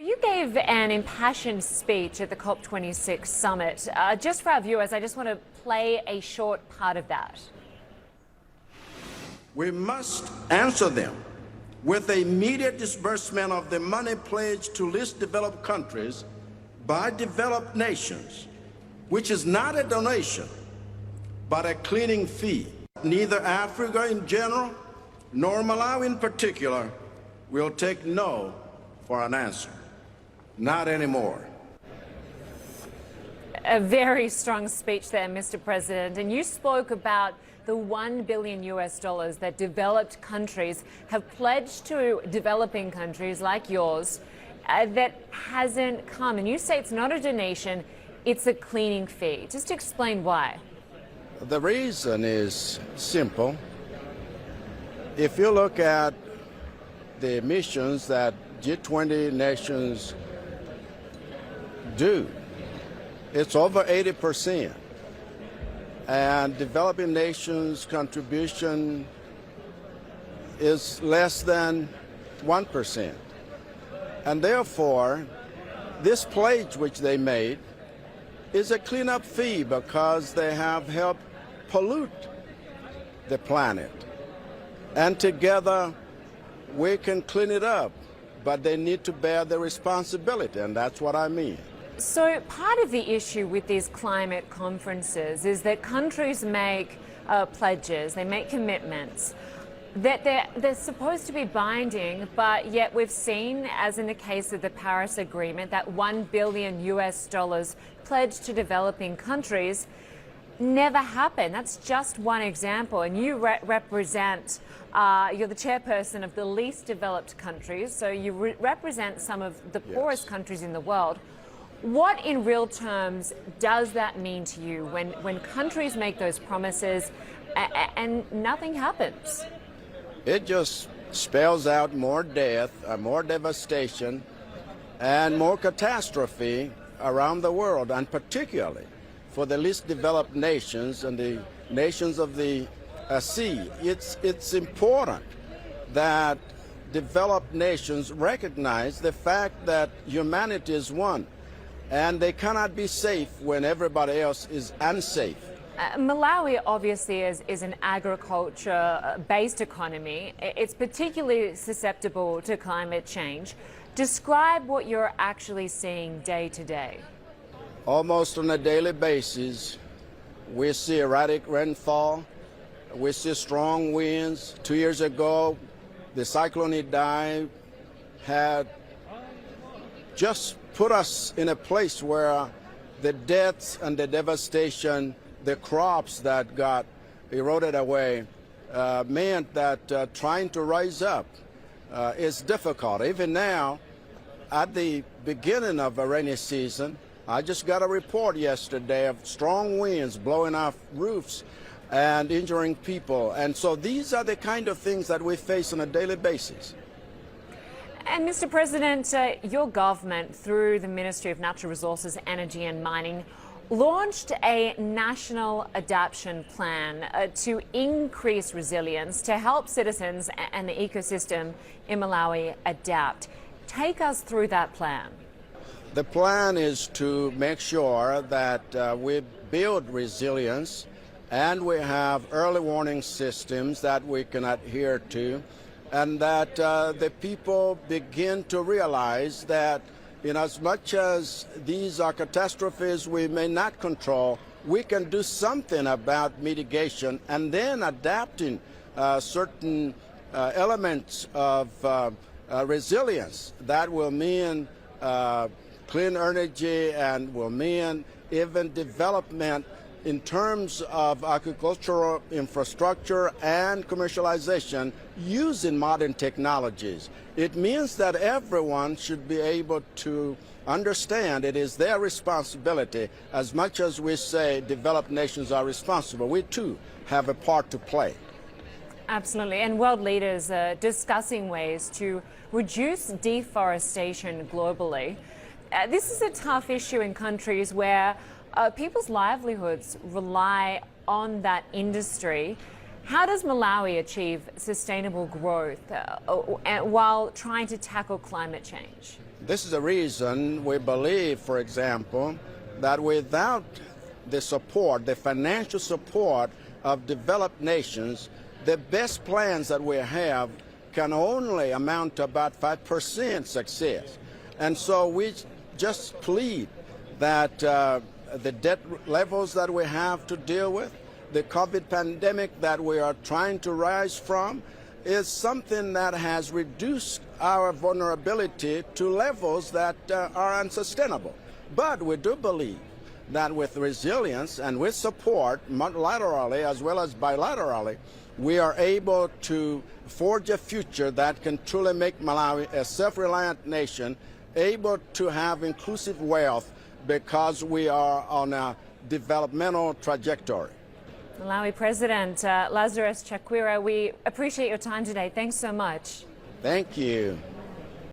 You gave an impassioned speech at the COP26 summit. Just for our viewers, I just want to play a short part of that. We must answer them with immediate disbursement of the money pledged to least developed countries by developed nations, which is not a donation, but a cleaning fee. Neither Africa in general, nor Malawi in particular, will take no for an answer. Not anymore. A very strong speech there, Mr. President. And you spoke about the $1 billion that developed countries have pledged to developing countries like yours that hasn't come. And you say it's not a donation, it's a cleaning fee. Just explain why. The reason is simple. If you look at the emissions that G20 nations do, it's over 80%. And developing nations' contribution is less than 1%. And therefore, this pledge which they made is a cleanup fee because they have helped pollute the planet. And together, we can clean it up, but they need to bear the responsibility, and that's what I mean. So part of the issue with these climate conferences is that countries make pledges, they make commitments, that they're supposed to be binding, but yet we've seen, as in the case of the Paris Agreement, that $1 billion pledged to developing countries never happened. That's just one example. And you represent, you're the chairperson of the least developed countries, so you represent some of the poorest countries in the world. What in real terms does that mean to you when countries make those promises and nothing happens? It just spells out more death, more devastation, and more catastrophe around the world, and particularly for the least developed nations and the nations of the sea. It's important that developed nations recognize the fact that humanity is one, and they cannot be safe when everybody else is unsafe. Malawi obviously is an agriculture-based economy. It's particularly susceptible to climate change. Describe what you're actually seeing day to day. Almost on a daily basis, we see erratic rainfall, we see strong winds. 2 years ago, the cyclone Idai had just put us in a place where the deaths and the devastation, the crops that got eroded away, meant that trying to rise up is difficult. Even now, at the beginning of a rainy season, I just got a report yesterday of strong winds blowing off roofs and injuring people. And so these are the kind of things that we face on a daily basis. And Mr. President, your government, through the Ministry of Natural Resources, Energy and Mining, launched a national adaptation plan to increase resilience, to help citizens and the ecosystem in Malawi adapt. Take us through that plan. The plan is to make sure that we build resilience and we have early warning systems that we can adhere to, and that the people begin to realize that in as much as these are catastrophes we may not control, we can do something about mitigation and then adapting certain elements of resilience that will mean clean energy and will mean even development in terms of agricultural infrastructure and commercialization using modern technologies. It means that everyone should be able to understand it is their responsibility. As much as we say developed nations are responsible, we too have a part to play. Absolutely. And world leaders are discussing ways to reduce deforestation globally. This is a tough issue in countries where people's livelihoods rely on that industry. How does Malawi achieve sustainable growth while trying to tackle climate change? This is the reason we believe, for example, that without the support, the financial support of developed nations, the best plans that we have can only amount to about 5% success. And so we just plead that the debt levels that we have to deal with, the COVID pandemic that we are trying to rise from, is something that has reduced our vulnerability to levels that are unsustainable. But we do believe that with resilience and with support, multilaterally as well as bilaterally, we are able to forge a future that can truly make Malawi a self-reliant nation, able to have inclusive wealth because we are on a developmental trajectory. Malawi President Lazarus Chakwera, we appreciate your time today. Thanks so much. Thank you.